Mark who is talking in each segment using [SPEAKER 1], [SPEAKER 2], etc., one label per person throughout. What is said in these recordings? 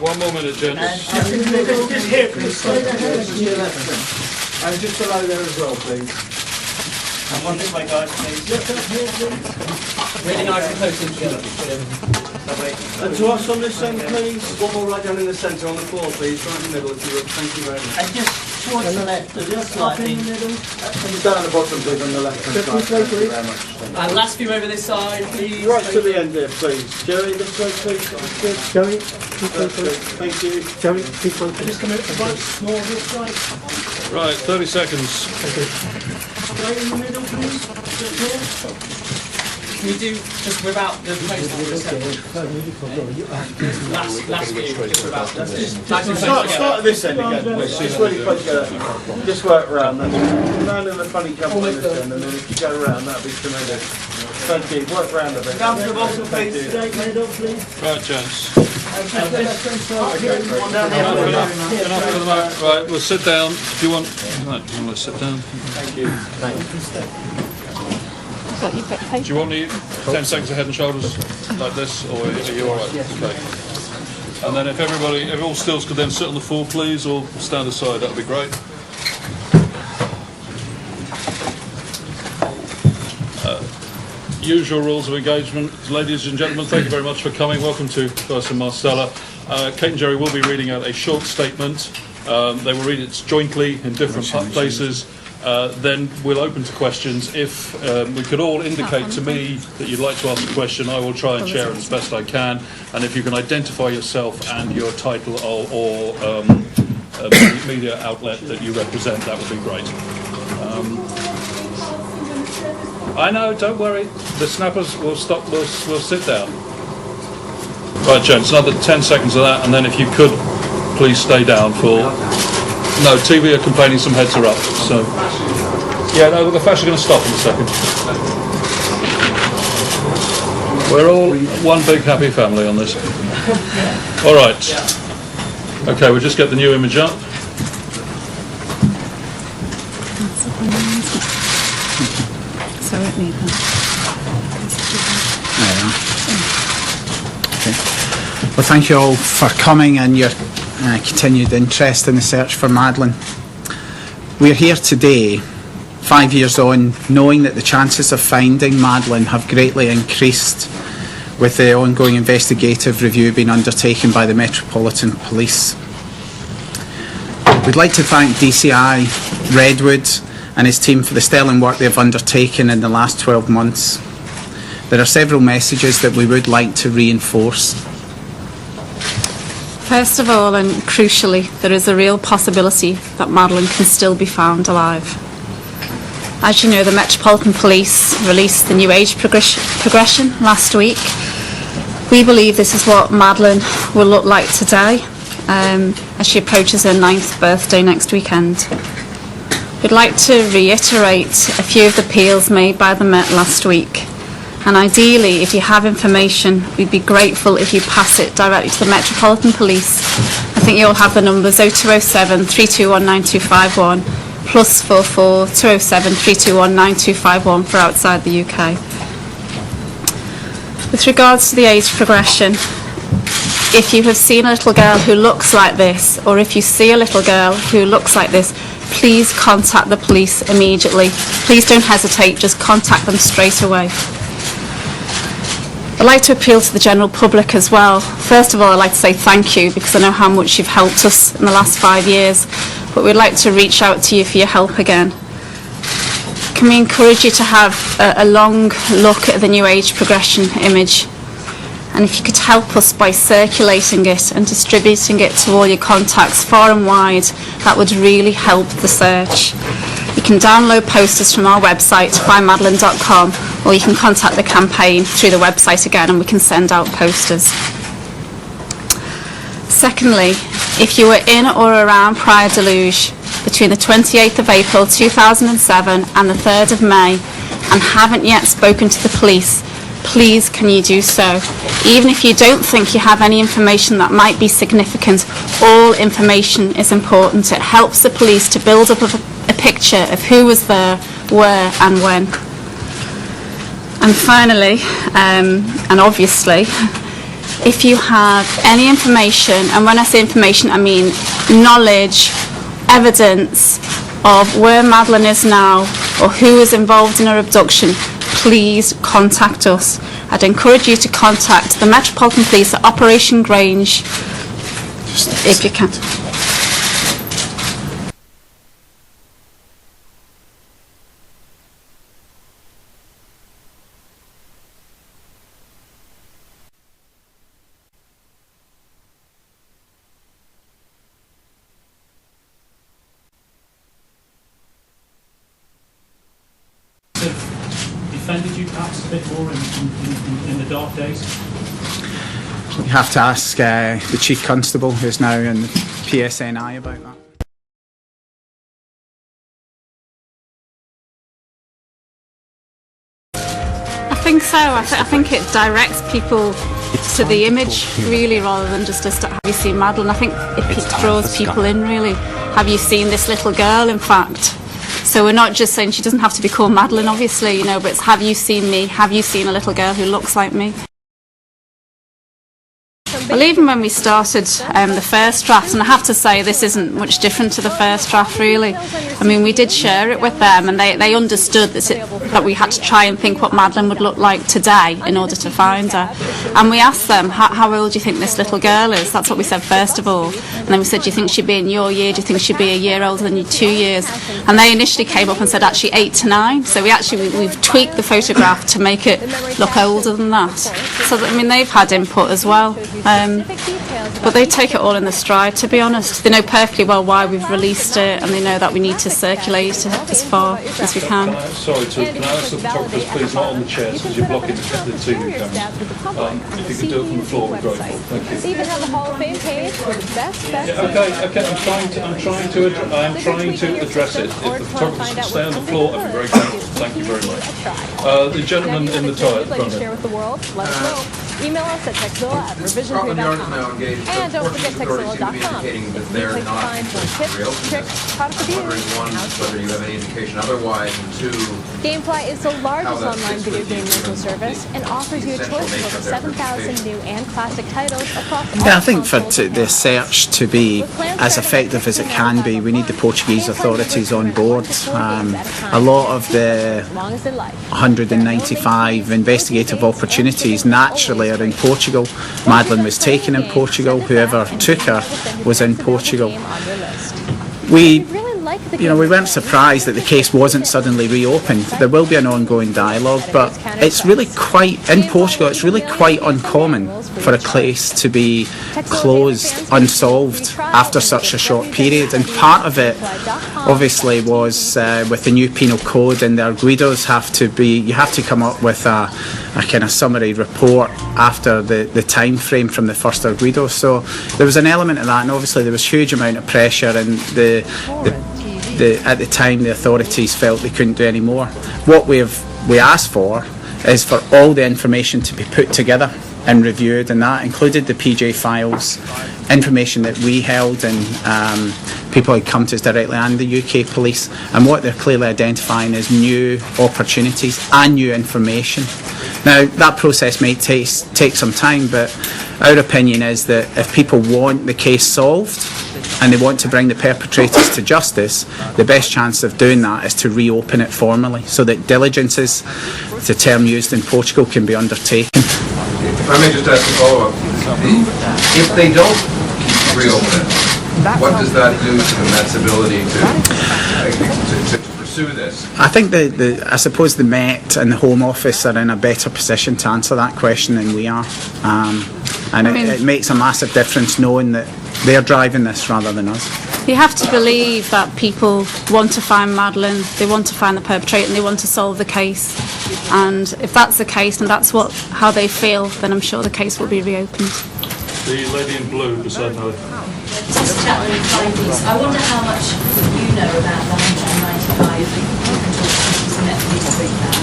[SPEAKER 1] one more minute, gents.
[SPEAKER 2] Just here, please. And just below there as well, please.
[SPEAKER 3] And one this way, guys, please.
[SPEAKER 4] Really nice and close together.
[SPEAKER 2] And to us on this end, please. One more right down in the centre on the floor, please. Right in the middle, if you would. Thank you very much.
[SPEAKER 3] And just towards the left, just slightly.
[SPEAKER 2] Down at the bottom, please, on the left-hand side. Thank you very much.
[SPEAKER 4] And last few over this side, please.
[SPEAKER 2] Right to the end there, please. Gerry, this way, please. Good.
[SPEAKER 5] Gerry,
[SPEAKER 2] Thank you.
[SPEAKER 5] Gerry, keep on.
[SPEAKER 4] Just come out the right, small this way.
[SPEAKER 1] Right, 30 seconds.
[SPEAKER 2] Straight in the middle, please. Just here.
[SPEAKER 4] Can you do just without the post on the second? Last view, just without. That's just nice and close
[SPEAKER 2] Start at this end again, please. Just really close together. Just work round. That's round in the funny couple on this end, and then if you go round, that'd be tremendous. Thank you. Work round a bit.
[SPEAKER 3] Down to the bottom, please.
[SPEAKER 2] Straight middle, please.
[SPEAKER 1] Right, gents.
[SPEAKER 3] Down there.
[SPEAKER 1] Enough for the moment. Right, we'll sit down. If you want... Right, do you want to sit down?
[SPEAKER 2] Thank you.
[SPEAKER 1] Do you want me 10 seconds of head and shoulders like this, or are you all right? Okay. And then if all stills could then sit on the floor, please, or stand aside, that would be great. Usual rules of engagement. Ladies and gentlemen, thank you very much for coming. Welcome to First and Marcella. Kate and Gerry will be reading out a short statement. They will read it jointly in different places. Then we'll open to questions. If we could all indicate to me that you'd like to ask a question, I will try and share it as best I can. And if you can identify yourself and your title or media outlet that you represent, that would be great. I know, don't worry. The snappers will stop. We'll sit down. Right, gents, another 10 seconds of that, and then if you could, please stay down for... No, TV are complaining some heads are up, so... Yeah, no, the flash are going to stop in a second. We're all one big happy family on this. All right. Okay, we'll just get the new image up.
[SPEAKER 6] Well, thank you all for coming and your continued interest in the search for Madeleine. We're here today, 5 years on, knowing that the chances of finding Madeleine have greatly increased with the ongoing investigative review being undertaken by the Metropolitan Police. We'd like to thank DCI, Redwood and his team for the sterling work they've undertaken in the last 12 months. There are several messages that we would like to reinforce.
[SPEAKER 7] First of all, and crucially, there is a real possibility that Madeleine can still be found alive. As you know, the Metropolitan Police released the new age progression last week. We believe this is what Madeleine will look like today as she approaches her 9th birthday next weekend. We'd like to reiterate a few of the appeals made by the Met last week. And ideally, if you have information, we'd be grateful if you pass it directly to the Metropolitan Police. I think you'll have the numbers 0207 321 9251 +44 207 321 9251 for outside the UK. With regards to the age progression, if you have seen a little girl who looks like this, or if you see a little girl who looks like this, please contact the police immediately. Please don't hesitate, just contact them straight away. I'd like to appeal to the general public as well. First of all, I'd like to say thank you because I know how much you've helped us in the last 5 years, but we'd like to reach out to you for your help again. Can we encourage you to have a long look at the new age progression image? And if you could help us by circulating it and distributing it to all your contacts far and wide, that would really help the search. You can download posters from our website, findmadeleine.com, or you can contact the campaign through the website again and we can send out posters. Secondly, if you were in or around Prior Deluge between the 28th of April 2007 and the 3rd of May and haven't yet spoken to the police, please can you do so. Even if you don't think you have any information that might be significant, all information is important. It helps the police to build up a picture of who was there, where and when. And finally, and obviously, if you have any information, and when I say information, I mean knowledge, evidence of where Madeleine is now or who is involved in her abduction, please contact us. I'd encourage you to contact the Metropolitan Police at Operation Grange if you can.
[SPEAKER 5] Defended you perhaps a bit more in the dark days?
[SPEAKER 6] You have to ask the Chief Constable, who's now in the PSNI, about that.
[SPEAKER 7] I think so. I think it directs people to the image, really, rather than just as to have you seen Madeleine. I think it draws people in, really. Have you seen this little girl, in fact? So we're not just saying she doesn't have to be called Madeleine, obviously, you know, but it's have you seen me? Have you seen a little girl who looks like me? Well, even when we started the first draft, and I have to say this isn't much different to the first draft, really. I mean, we did share it with them, and they understood that we had to try and think what Madeleine would look like today in order to find her. And we asked them, how old do you think this little girl is? That's what we said first of all. And then we said, do you think she'd be in your year? Do you think she'd be a year older than you, 2 years? And they initially came up and said actually 8 to 9. So we've tweaked the photograph to make it look older than that. So I mean, they've had input as well. But they take it all in the stride, to be honest. They know perfectly well why we've released it, and they know that we need to circulate it as far as we can.
[SPEAKER 1] Sorry, can I ask the photographers please not on the chairs because you're blocking the TV cameras. If you could do it from the floor, we're grateful. Thank you.
[SPEAKER 8] They even have a Hall of Fame page for the best.
[SPEAKER 1] Okay. I'm trying to address it. If the photographers could stay on the floor, I'd be very grateful. Thank you very much. The gentleman in the tie at the front
[SPEAKER 8] share with the world, let us know. Email us at texzilla@revisionpeer.com. And don't forget texzilla.com.
[SPEAKER 9] Indicating that they're not real.
[SPEAKER 8] Tricks, product
[SPEAKER 9] Wondering,
[SPEAKER 8] reviews,
[SPEAKER 9] one, whether you have any indication otherwise, and two,
[SPEAKER 8] Gamefly is the largest
[SPEAKER 9] that
[SPEAKER 8] online
[SPEAKER 9] fits
[SPEAKER 8] video
[SPEAKER 9] with
[SPEAKER 8] game
[SPEAKER 9] the
[SPEAKER 8] rental service and offers you a
[SPEAKER 9] essential
[SPEAKER 8] choice of
[SPEAKER 9] nature
[SPEAKER 8] over
[SPEAKER 9] of their
[SPEAKER 8] 7,000 new and classic titles across all
[SPEAKER 6] Yeah, I think for
[SPEAKER 8] consoles
[SPEAKER 6] the
[SPEAKER 8] and
[SPEAKER 6] search to be as effective as it can be, we need the Portuguese authorities on board. A lot of the
[SPEAKER 8] as long as they like.
[SPEAKER 6] 195 investigative opportunities naturally are in Portugal. Madeleine was taken in Portugal. Whoever took her was in Portugal. We weren't surprised that the case wasn't suddenly reopened. There will be an ongoing dialogue, but it's really quite, in Portugal, it's really quite uncommon for a case to be closed, unsolved after such a short period. And part of it, obviously, was with the new penal code, and the arguidos you have to come up with a kind of summary report after the time frame from the first arguido. So there was an element of that, and obviously there was huge amount of pressure, and at the time the authorities felt they couldn't do any more. What we asked for is for all the information to be put together and reviewed, and that included the PJ files, information that we held, and people had come to us directly, and the UK police, and what they're clearly identifying is new opportunities and new information. Now that process may take some time, but our opinion is that if people want the case solved and they want to bring the perpetrators to justice, the best chance of doing that is to reopen it formally, so that diligences, the term used in Portugal, can be undertaken.
[SPEAKER 9] if I may just ask a follow-up, if they don't reopen it, what does that do to the Met's ability to pursue this?
[SPEAKER 6] I think I suppose the Met and the Home Office are in a better position to answer that question than we are, and it makes a massive difference knowing that they're driving this rather than us.
[SPEAKER 7] You have to believe that people want to find Madeleine, they want to find the perpetrator, and they want to solve the case. And if that's the case, and that's how they feel, then I'm sure the case will be reopened.
[SPEAKER 1] The lady in blue beside Madeleine.
[SPEAKER 10] Just chat with please. I wonder how much you know about the 195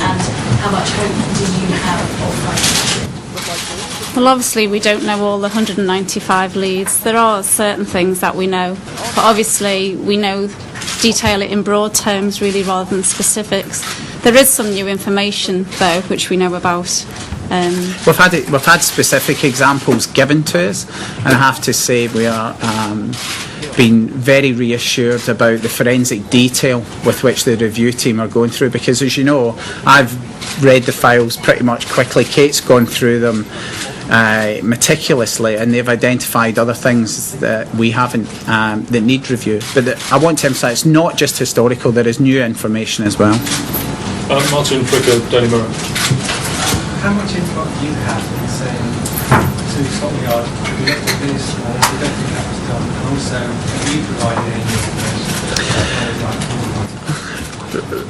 [SPEAKER 10] and how much hope do you have of finding?
[SPEAKER 7] Well, obviously we don't know all the 195 leads. There are certain things that we know, but obviously we detail it in broad terms really rather than specifics. There is some new information though which we know about,
[SPEAKER 6] We've had specific examples given to us, and I have to say we are being very reassured about the forensic detail with which the review team are going through, because as you know, I've read the files pretty much quickly. Kate's gone through them meticulously, and they've identified other things that we haven't that need review. But I want to emphasise it's not just historical, there is new information as well.
[SPEAKER 1] Martin Fricker, Daily Mirror.
[SPEAKER 11] How much input do you have in saying to Scotland Yard, we looked at this, we don't think that was done, and also have you provided any information?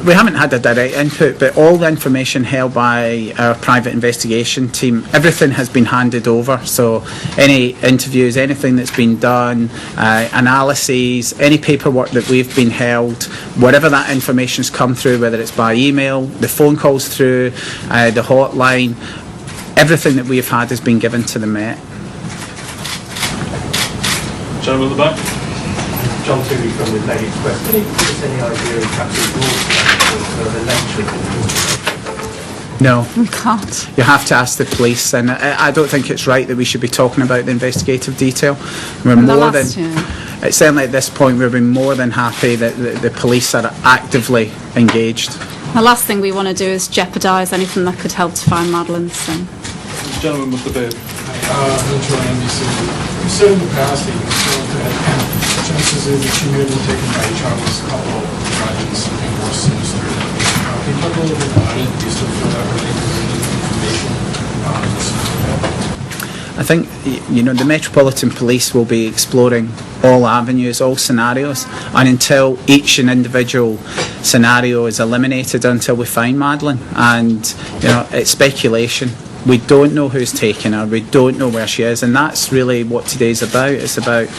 [SPEAKER 6] We haven't had a direct input, but all the information held by our private investigation team, everything has been handed over. So any interviews, anything that's been done, analyses, any paperwork that we've been held, whatever that information's come through, whether it's by email, the phone calls through, the hotline, everything that we've had has been given to the Met.
[SPEAKER 1] Gentleman at the back.
[SPEAKER 11] John Tooley from the Daily Express. Can you give us any idea of perhaps the
[SPEAKER 6] No.
[SPEAKER 7] We can't.
[SPEAKER 6] You have to ask the police, and I don't think it's right that we should be talking about the investigative detail. We're certainly at this point we've been more than happy that the police are actively engaged.
[SPEAKER 7] The last thing we want to do is jeopardise anything that could help to find Madeleine. So.
[SPEAKER 1] Gentleman with the beard.
[SPEAKER 12] NBC. You said in the past that you felt that chances is that she may have been taken by a childless couple rather than something more sinister. Can you talk a little bit about it? Do you still feel that related information?
[SPEAKER 6] I think, you know, the Metropolitan Police will be exploring all avenues, all scenarios, and until each and individual scenario is eliminated, until we find Madeleine. And, you know, it's speculation. We don't know who's taken her, we don't know where she is, and that's really what today's about. It's about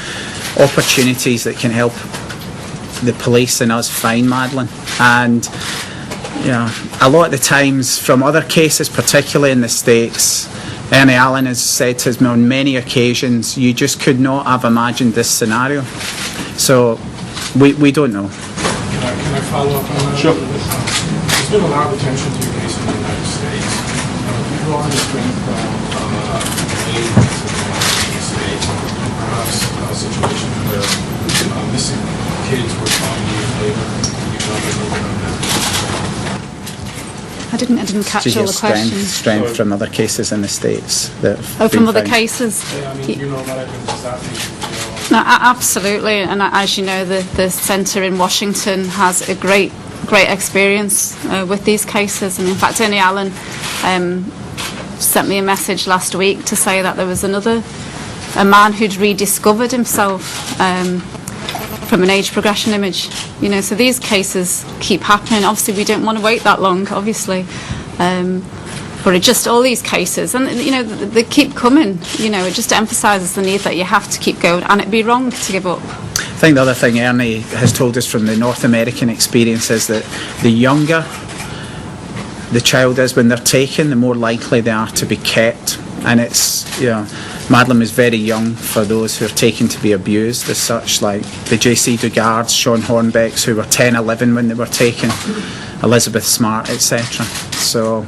[SPEAKER 6] opportunities that can help the police and us find Madeleine. And, you know, a lot of the times from other cases, particularly in the States, Ernie Allen has said to us on many occasions, you just could not have imagined this scenario. So we don't know.
[SPEAKER 12] Can I follow up on that?
[SPEAKER 1] Sure.
[SPEAKER 12] There's been a lot of attention to your case in the United States. You draw on the strength from many states, perhaps a situation where missing kids were found years later. You talk a little bit on that.
[SPEAKER 7] I didn't catch all the questions.
[SPEAKER 6] Strength from other cases in the States.
[SPEAKER 7] From other cases?
[SPEAKER 12] Yeah, I mean, you know about it, does that make you feel...
[SPEAKER 7] No, absolutely. And as you know, the centre in Washington has a great experience with these cases. And in fact, Ernie Allen sent me a message last week to say that there was a man who'd rediscovered himself from an age progression image. You know, so these cases keep happening. Obviously, we don't want to wait that long, obviously. But it just, all these cases, and, you know, they keep coming. You know, it just emphasises the need that you have to keep going, and it'd be wrong to give up.
[SPEAKER 6] I think the other thing Ernie has told us from the North American experience is that the younger the child is when they're taken, the more likely they are to be kept. And it's, you know, Madeleine was very young for those who are taken to be abused as such, like the J.C. Dugards, Sean Hornbecks, who were 10, 11 when they were taken, Elizabeth Smart, etc. So,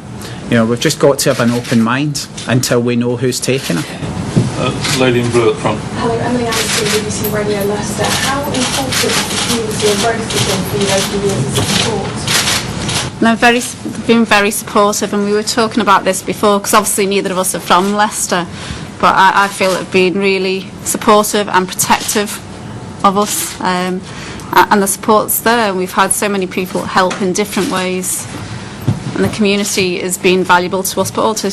[SPEAKER 6] you know, we've just got to have an open mind until we know who's taken her.
[SPEAKER 1] Lady in blue at front.
[SPEAKER 8] Hello, Emily Anderson, BBC Radio Leicester. How important has the community and both been for you over the years as a support?
[SPEAKER 7] No, been very supportive, and we were talking about this before, because obviously neither of us are from Leicester, but I feel they've been really supportive and protective of us, and the support's there. We've had so many people help in different ways, and the community has been valuable to us, but also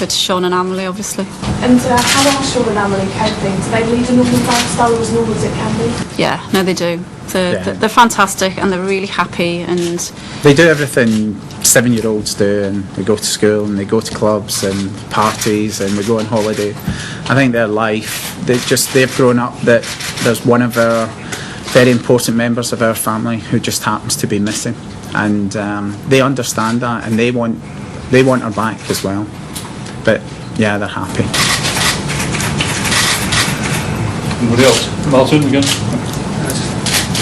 [SPEAKER 7] to Sean and Emily, obviously.
[SPEAKER 8] And how are Sean and Emily coping? Do they lead a normal lifestyle, or as normal as it can be?
[SPEAKER 7] Yeah, no, they do. They're fantastic, and they're really happy, and
[SPEAKER 6] they do everything 7-year-olds do, and they go to school and they go to clubs and parties and they go on holiday. I think their life, they've grown up that there's one of our very important members of our family who just happens to be missing, and they understand that, and they want her back as well. But yeah, they're happy.
[SPEAKER 1] Anybody else? Martin again.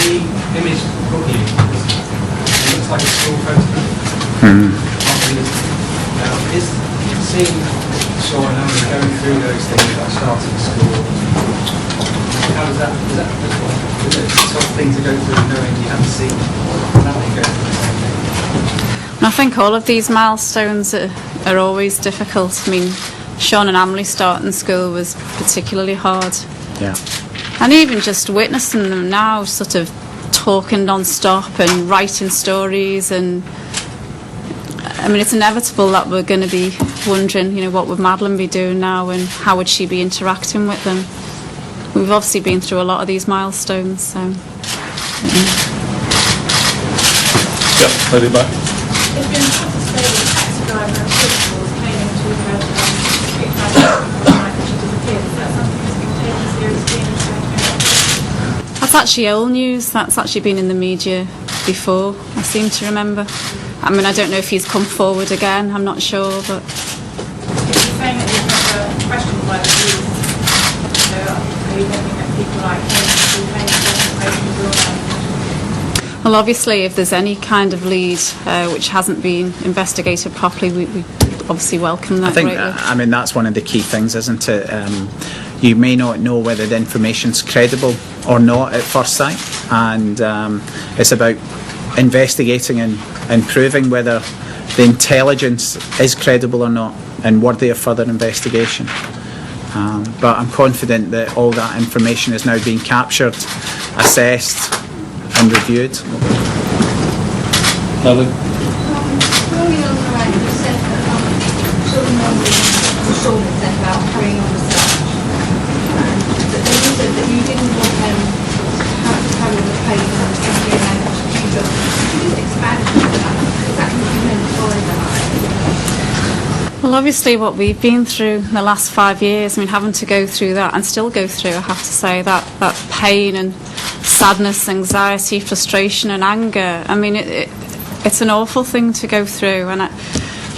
[SPEAKER 11] The image looking, it looks like a school photograph. Now, is seen Sean and Andy going through those things like starting school. How is that? Is it a tough thing to go through knowing you haven't seen Natalie go through the same thing?
[SPEAKER 7] I think all of these milestones are always difficult. I mean, Sean and Emily starting school was particularly hard.
[SPEAKER 6] Yeah.
[SPEAKER 7] And even just witnessing them now sort of talking non-stop and writing stories, and I mean, it's inevitable that we're going to be wondering, you know, what would Madeleine be doing now and how would she be interacting with them. We've obviously been through a lot of these milestones, so.
[SPEAKER 1] Yeah, lady back.
[SPEAKER 10] It's been tough to say the taxi driver and principals claiming to have street light that she disappeared. Is that something that's been taken seriously and taken?
[SPEAKER 7] That's actually old news. That's actually been in the media before, I seem to remember. I mean, I don't know if he's come forward again, I'm not sure, but...
[SPEAKER 10] If you're saying that you've never questioned by the police, so are you looking at people like him who claim to
[SPEAKER 7] Well, obviously, if there's any kind of lead which hasn't been investigated properly, we obviously welcome that.
[SPEAKER 6] I think,
[SPEAKER 7] greatly.
[SPEAKER 6] I mean, that's one of the key things, isn't it? You may not know whether the information's credible or not at first sight, and it's about investigating and proving whether the intelligence is credible or not and worthy of further investigation. But I'm confident that all that information is now being captured, assessed and reviewed.
[SPEAKER 1] Madeleine?
[SPEAKER 13] Earlier on the line, you said that children were Sean had said about carrying on research, and that then you said that you didn't want them to carry on the pain and the language tutor. Could you just expand on that? Exactly what you meant by that?
[SPEAKER 7] Well, obviously what we've been through in the last 5 years, I mean, having to go through that and still go through, I have to say, that pain and sadness, anxiety, frustration and anger. I mean, it's an awful thing to go through, and I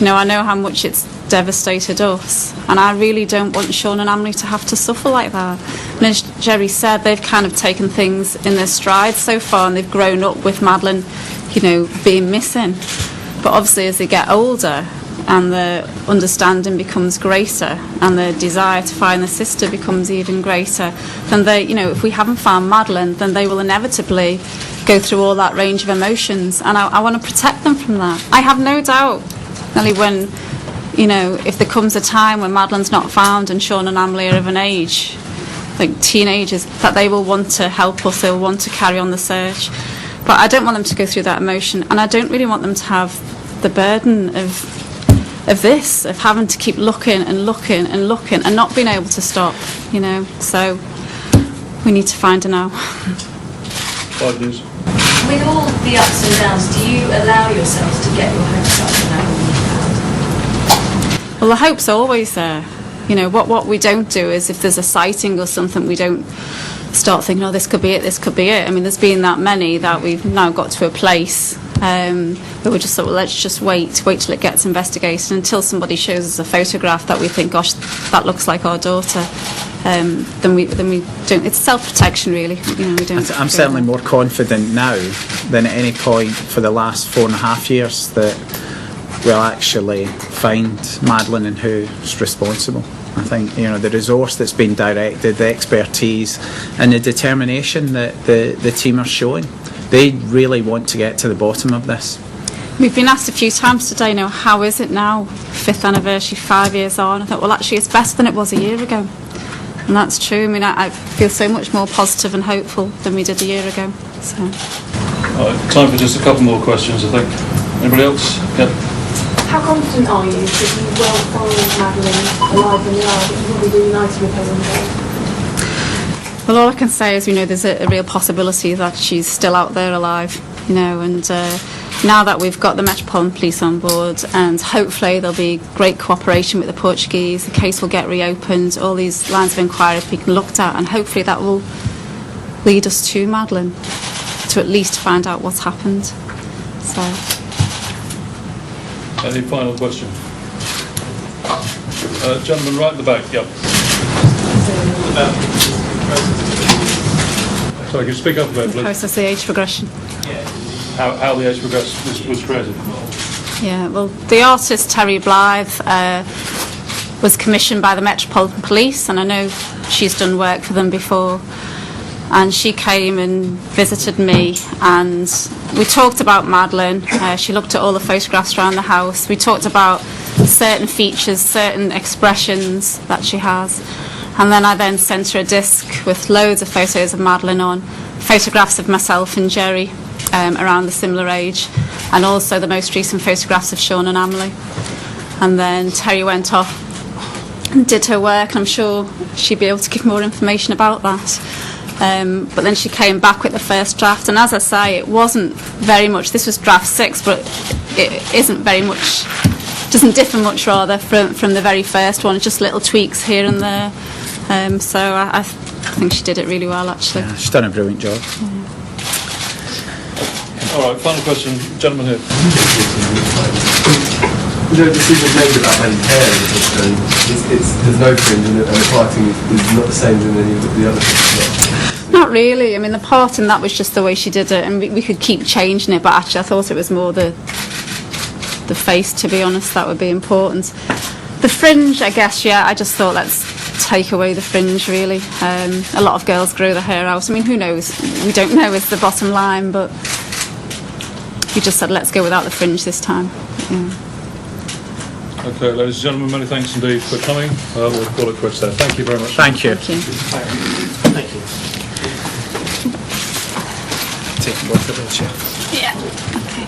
[SPEAKER 7] know how much it's devastated us, and I really don't want Sean and Emily to have to suffer like that. And as Gerry said, they've kind of taken things in their stride so far, and they've grown up with Madeleine, you know, being missing. But obviously as they get older and the understanding becomes greater and the desire to find the sister becomes even greater, then they, you know, if we haven't found Madeleine, then they will inevitably go through all that range of emotions, and I want to protect them from that. I have no doubt, Nelly, when, you know, if there comes a time when Madeleine's not found and Sean and Emily are of an age, like teenagers, that they will want to help us, they'll want to carry on the search. But I don't want them to go through that emotion, and I don't really want them to have the burden of this, of having to keep looking and looking and looking and not being able to stop, you know. So we need to find her now.
[SPEAKER 1] 5 years.
[SPEAKER 10] With all the ups and downs, do you allow yourselves to get your hopes up now?
[SPEAKER 7] Well, the hope's always there. You know, what we don't do is, if there's a sighting or something, we don't start thinking, oh, this could be it, this could be it. I mean, there's been that many that we've now got to a place where we just thought, well, let's just wait till it gets investigated, until somebody shows us a photograph that we think, gosh, that looks like our daughter. Then we don't. It's self-protection, really. You know, we don't.
[SPEAKER 6] I'm certainly more confident now than at any point for the last 4.5 years that we'll actually find Madeleine and who's responsible. I think, you know, the resource that's been directed, the expertise and the determination that the team are showing, they really want to get to the bottom of this.
[SPEAKER 7] We've been asked a few times today, you know, how is it now, 5th anniversary, 5 years on? I thought, well, actually, it's better than it was a year ago. And that's true. I mean, I feel so much more positive and hopeful than we did a year ago. So.
[SPEAKER 1] Time for just a couple more questions, I think. Anybody else? Yep.
[SPEAKER 8] How confident are you that you will find Madeleine alive and well, that you will be reunited with her one day?
[SPEAKER 7] Well, all I can say is, you know, there's a real possibility that she's still out there alive, you know, and now that we've got the Metropolitan Police on board, and hopefully there'll be great cooperation with the Portuguese, the case will get reopened, all these lines of inquiry being looked at, and hopefully that will lead us to Madeleine, to at least find out what's happened. So.
[SPEAKER 1] Any final question? Gentleman right at the back, yep. Sorry, can you speak up a bit, please?
[SPEAKER 7] Process the age progression.
[SPEAKER 1] How the age progression was created?
[SPEAKER 7] Yeah, well, the artist Terry Blythe was commissioned by the Metropolitan Police, and I know she's done work for them before. And she came and visited me, and we talked about Madeleine. She looked at all the photographs around the house. We talked about certain features, certain expressions that she has. And then I sent her a disc with loads of photos of Madeleine on, photographs of myself and Gerry around the similar age, and also the most recent photographs of Sean and Emily. And then Terry went off and did her work, and I'm sure she'd be able to give more information about that. But then she came back with the first draft, and as I say, it wasn't very much. This was draft 6, but it isn't very much, doesn't differ much rather from the very first one. Just little tweaks here and there. So I think she did it really well, actually.
[SPEAKER 6] Yeah, she's done a brilliant job.
[SPEAKER 7] Yeah.
[SPEAKER 1] All right, final question, gentleman here.
[SPEAKER 9] The decision made about many pairs, and there's no fringe, and the parting is not the same as in any of the other things.
[SPEAKER 7] Not really. I mean, the parting, that was just the way she did it, and we could keep changing it, but actually I thought it was more the face, to be honest, that would be important. The fringe, I guess, yeah, I just thought let's take away the fringe, really. A lot of girls grow their hair out. I mean, who knows? We don't know is the bottom line, but we just said let's go without the fringe this time. Yeah.
[SPEAKER 1] Okay, ladies and gentlemen, many thanks indeed for coming. We'll call it quits there. Thank you very much.
[SPEAKER 6] Thank you.
[SPEAKER 7] Thank you.
[SPEAKER 2] Thank you.
[SPEAKER 6] Take both of those, yeah.
[SPEAKER 7] Yeah. Okay.